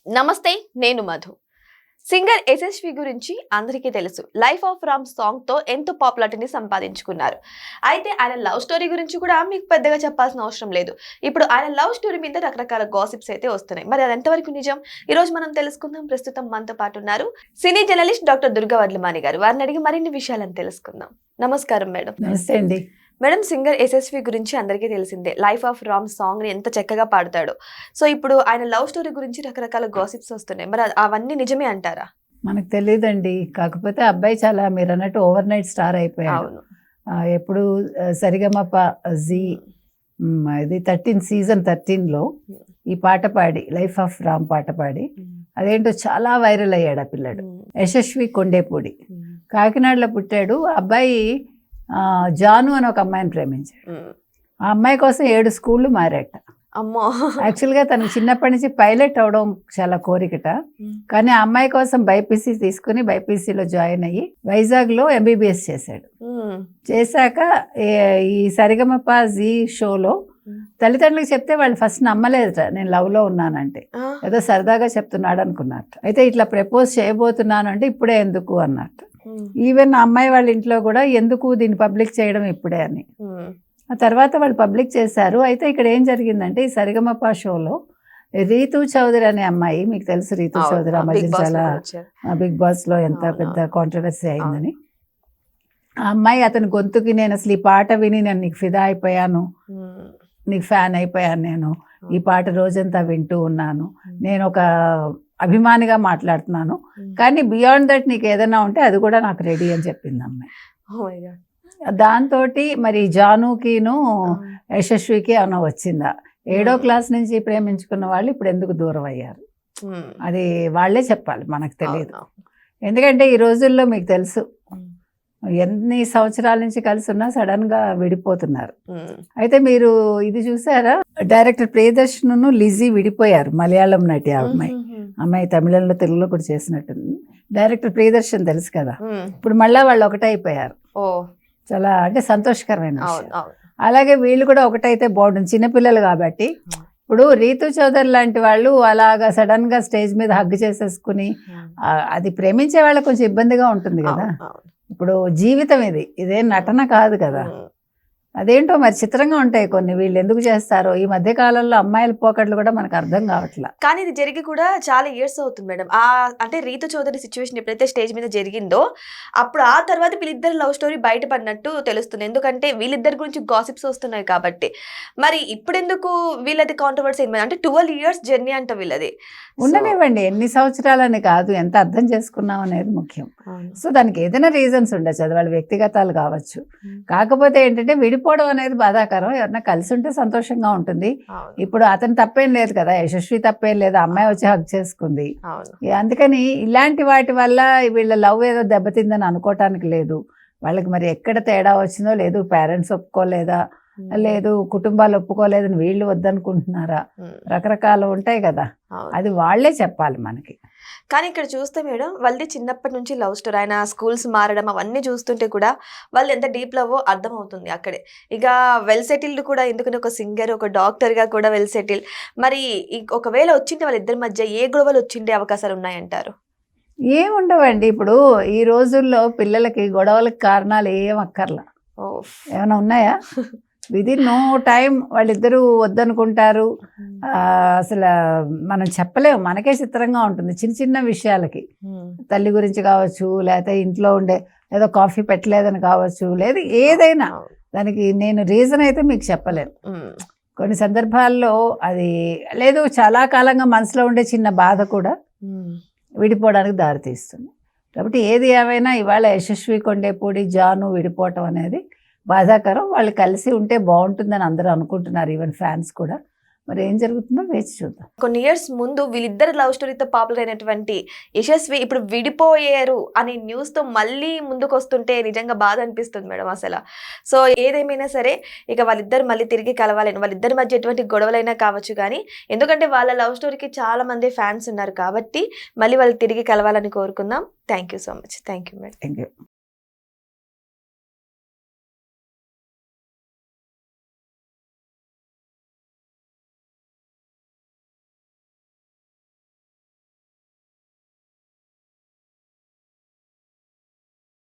నమస్తే, నేను మధు. సింగర్ యశస్వి గురించి అందరికీ తెలుసు. లైఫ్ ఆఫ్ రామ్ సాంగ్ తో ఎంతో పాపులారిటీని సంపాదించుకున్నారు. అయితే ఆయన లవ్ స్టోరీ గురించి కూడా మీకు పెద్దగా చెప్పాల్సిన అవసరం లేదు. ఇప్పుడు ఆయన లవ్ స్టోరీ మీద రకరకాల గాసిప్స్ అయితే వస్తున్నాయి. మరి అది ఎంతవరకు నిజం? ఈ రోజు మనం తెలుసుకుందాం. ప్రస్తుతం మనతో పాటు ఉన్నారు సినీ జర్నలిస్ట్ డాక్టర్ దుర్గా వడ్లమాని గారు. వారిని అడిగి మరిన్ని విషయాలను తెలుసుకుందాం. నమస్కారం మేడం. నమస్తే అండి. మేడం, సింగర్ యశస్వి గురించి అందరికీ తెలిసిందే. లైఫ్ ఆఫ్ రామ్ సాంగ్ ని ఎంత చక్కగా పాడతాడు. సో ఇప్పుడు ఆయన లవ్ స్టోరీ గురించి రకరకాల గాసిప్స్ వస్తున్నాయి. మరి అవన్నీ నిజమే అంటారా? మనకు తెలియదండి. కాకపోతే అబ్బాయి చాలా మీరు అన్నట్టు ఓవర్ నైట్ స్టార్ అయిపోయాడు. ఎప్పుడు సరిగమప జీ ఇది 13 సీజన్ 13లో ఈ పాట పాడి లైఫ్ ఆఫ్ రామ్ పాట పాడి అదేంటో చాలా వైరల్ అయ్యాడు ఆ పిల్లడు. యశస్వి కొండేపూడి కాకినాడలో పుట్టాడు. అబ్బాయి జాను అని ఒక అమ్మాయిని ప్రేమించాడు. ఆ అమ్మాయి కోసం 7 స్కూళ్ళు మారాట. అమ్మో. యాక్చువల్గా తనకు చిన్నప్పటి నుంచి పైలట్ అవడం చాలా కోరికట. కానీ ఆ అమ్మాయి కోసం బైపీసీ తీసుకుని బైపీసీలో జాయిన్ అయ్యి వైజాగ్లో ఎంబీబీఎస్ చేశాడు. చేశాక ఈ సరిగమప జీ షోలో తల్లిదండ్రులకు చెప్తే వాళ్ళు ఫస్ట్ నమ్మలేదట నేను లవ్లో ఉన్నానంటే. ఏదో సరదాగా చెప్తున్నాడు అనుకున్నట్ట. అయితే ఇట్లా ప్రపోజ్ చేయబోతున్నాను అంటే ఇప్పుడే ఎందుకు అన్నట్టు. ఈవెన్ అమ్మాయి వాళ్ళ ఇంట్లో కూడా ఎందుకు దీన్ని పబ్లిక్ చేయడం ఇప్పుడే అని. ఆ తర్వాత వాళ్ళు పబ్లిక్ చేశారు. అయితే ఇక్కడ ఏం జరిగిందంటే ఈ సరిగమప షోలో రీతూ చౌదరి అనే అమ్మాయి, మీకు తెలుసు రీతూ చౌదరి, ఆ మధ్య చాలా బిగ్ బాస్ లో ఎంత పెద్ద కాంట్రవర్సీ అయిందని. ఆ అమ్మాయి అతని గొంతుకి నేను అసలు ఈ పాట విని నేను నీకు ఫిదా అయిపోయాను, నీకు ఫ్యాన్ అయిపోయాను, నేను ఈ పాట రోజంతా వింటూ ఉన్నాను, నేను ఒక అభిమానిగా మాట్లాడుతున్నాను, కానీ బియాండ్ దట్ నీకు ఏదైనా ఉంటే అది కూడా నాకు రెడీ అని చెప్పింది అమ్మాయి. దాంతో మరి జానుకిను యశస్వికి అన్న వచ్చిందా 7వ క్లాస్ నుంచి ప్రేమించుకున్న వాళ్ళు ఇప్పుడు ఎందుకు దూరం అయ్యారు అది వాళ్ళే చెప్పాలి, మనకు తెలియదు. ఎందుకంటే ఈ రోజుల్లో మీకు తెలుసు ఎన్ని సంవత్సరాల నుంచి కలిసి ఉన్నా సడన్ గా విడిపోతున్నారు. అయితే మీరు ఇది చూసారా, డైరెక్టర్ ప్రియదర్శన్ లిజీ విడిపోయారు. మలయాళం నటి అమ్మాయి తమిళంలో తెలుగులో కూడా చేసినట్టుంది. డైరెక్టర్ ప్రియదర్శన్ తెలుసు కదా, ఇప్పుడు మళ్ళా వాళ్ళు ఒకటైపోయారు. చాలా అంటే సంతోషకరమైన విషయం. అలాగే వీళ్ళు కూడా ఒకటైతే బాగుంటుంది, చిన్నపిల్లలు కాబట్టి. ఇప్పుడు రీతూ చౌదరి లాంటి వాళ్ళు అలాగా సడన్ గా స్టేజ్ మీద హగ్ చేసేసుకుని అది ప్రేమించే వాళ్ళకి కొంచెం ఇబ్బందిగా ఉంటుంది కదా. ఇప్పుడు జీవితం ఇదేం నటన కాదు కదా. అదేంటో మరి చిత్రంగా ఉంటాయి కొన్ని. వీళ్ళు ఎందుకు చేస్తారో ఈ మధ్య కాలంలో అమ్మాయిల పోకట్లు కూడా మనకు అర్థం కావట్లా. కానీ ఇది జరిగి కూడా చాలా ఇయర్స్ అవుతుంది మేడం. అంటే రీతు చౌదరి సిచ్యువేషన్ ఎప్పుడైతే స్టేజ్ మీద జరిగిందో అప్పుడు ఆ తర్వాత వీళ్ళిద్దరు లవ్ స్టోరీ బయటపడినట్టు తెలుస్తుంది. ఎందుకంటే వీళ్ళిద్దరి గురించి గాసిప్స్ వస్తున్నాయి కాబట్టి. మరి ఇప్పుడు ఎందుకు వీళ్ళది కాంట్రవర్సీ? అంటే 12 years జర్నీ అంట వీళ్ళది. ఉండనివ్వండి, ఎన్ని సంవత్సరాలని కాదు, ఎంత అర్థం చేసుకున్నాం అనేది ముఖ్యం. సో దానికి ఏదైనా రీజన్స్ ఉండొచ్చు, అది వాళ్ళ వ్యక్తిగతాలు కావచ్చు. కాకపోతే ఏంటంటే విడిపోవడం అనేది బాధాకరం. ఎవరన్నా కలిసి ఉంటే సంతోషంగా ఉంటుంది. ఇప్పుడు అతను తప్పేం లేదు కదా, యశస్వి తప్పేం లేదు, అమ్మాయి వచ్చి హక్ చేసుకుంది. అందుకని ఇలాంటి వాటి వల్ల వీళ్ళ లవ్ ఏదో దెబ్బతిందని అనుకోవటానికి లేదు. వాళ్ళకి మరి ఎక్కడ తేడా వచ్చిందో లేదు, పేరెంట్స్ ఒప్పుకోలేదా, లేదు కుటుంబాలు ఒప్పుకోలేదని వీళ్ళు వద్దనుకుంటున్నారా, రకరకాలు ఉంటాయి కదా, అది వాళ్లే చెప్పాలి మనకి. కానీ ఇక్కడ చూస్తే మేడం వాళ్ళది చిన్నప్పటి నుంచి లవ్ స్టోరీ, ఆయన స్కూల్స్ మారడం అవన్నీ చూస్తుంటే కూడా వాళ్ళు ఎంత డీప్ లవ్ అర్థం అవుతుంది అక్కడే. ఇక వెల్ సెటిల్డ్ కూడా, ఎందుకంటే ఒక సింగర్ ఒక డాక్టర్ గా కూడా వెల్ సెటిల్. మరి ఒకవేళ వచ్చింటే వాళ్ళిద్దరి మధ్య ఏ గొడవలు వచ్చిండే అవకాశాలు ఉన్నాయంటారు? ఏముండవండి. ఇప్పుడు ఈ రోజుల్లో పిల్లలకి గొడవలకు కారణాలు ఏం అక్కర్లా. ఏమైనా ఉన్నాయా? విదిన్ నో టైం వాళ్ళిద్దరూ వద్దనుకుంటారు. అసలు మనం చెప్పలేము, మనకే చిత్రంగా ఉంటుంది చిన్న చిన్న విషయాలకి. తల్లి గురించి కావచ్చు, లేకపోతే ఇంట్లో ఉండే ఏదో కాఫీ పెట్టలేదని కావచ్చు, లేదు ఏదైనా దానికి నేను రీజన్ అయితే మీకు చెప్పలేను. కొన్ని సందర్భాల్లో అది లేదు, చాలా కాలంగా మనసులో ఉండే చిన్న బాధ కూడా విడిపోవడానికి దారితీస్తుంది. కాబట్టి ఏది ఏమైనా ఇవాళ యశస్వి కొండేపూడి జాను విడిపోవటం అనేది బాధాకరం. వాళ్ళు కలిసి ఉంటే బాగుంటుందని అందరూ అనుకుంటున్నారు, ఈవెన్ ఫ్యాన్స్ కూడా. మరి ఏం జరుగుతుందో వేచి చూద్దాం. కొన్ని ఇయర్స్ ముందు వీళ్ళిద్దరు లవ్ స్టోరీతో పాపులర్ అయినటువంటి యశస్వి ఇప్పుడు విడిపోయారు అనే న్యూస్ తో మళ్ళీ ముందుకు వస్తుంటే నిజంగా బాధ అనిపిస్తుంది మేడం అసలు. సో ఏదేమైనా సరే ఇక వాళ్ళిద్దరు మళ్ళీ తిరిగి కలవాలని, వాళ్ళిద్దరి మధ్య ఎటువంటి గొడవలైనా కావచ్చు, కానీ ఎందుకంటే వాళ్ళ లవ్ స్టోరీకి చాలా మంది ఫ్యాన్స్ ఉన్నారు కాబట్టి మళ్ళీ వాళ్ళు తిరిగి కలవాలని కోరుకుందాం. Thank you so much. Thank you madam. Thank you.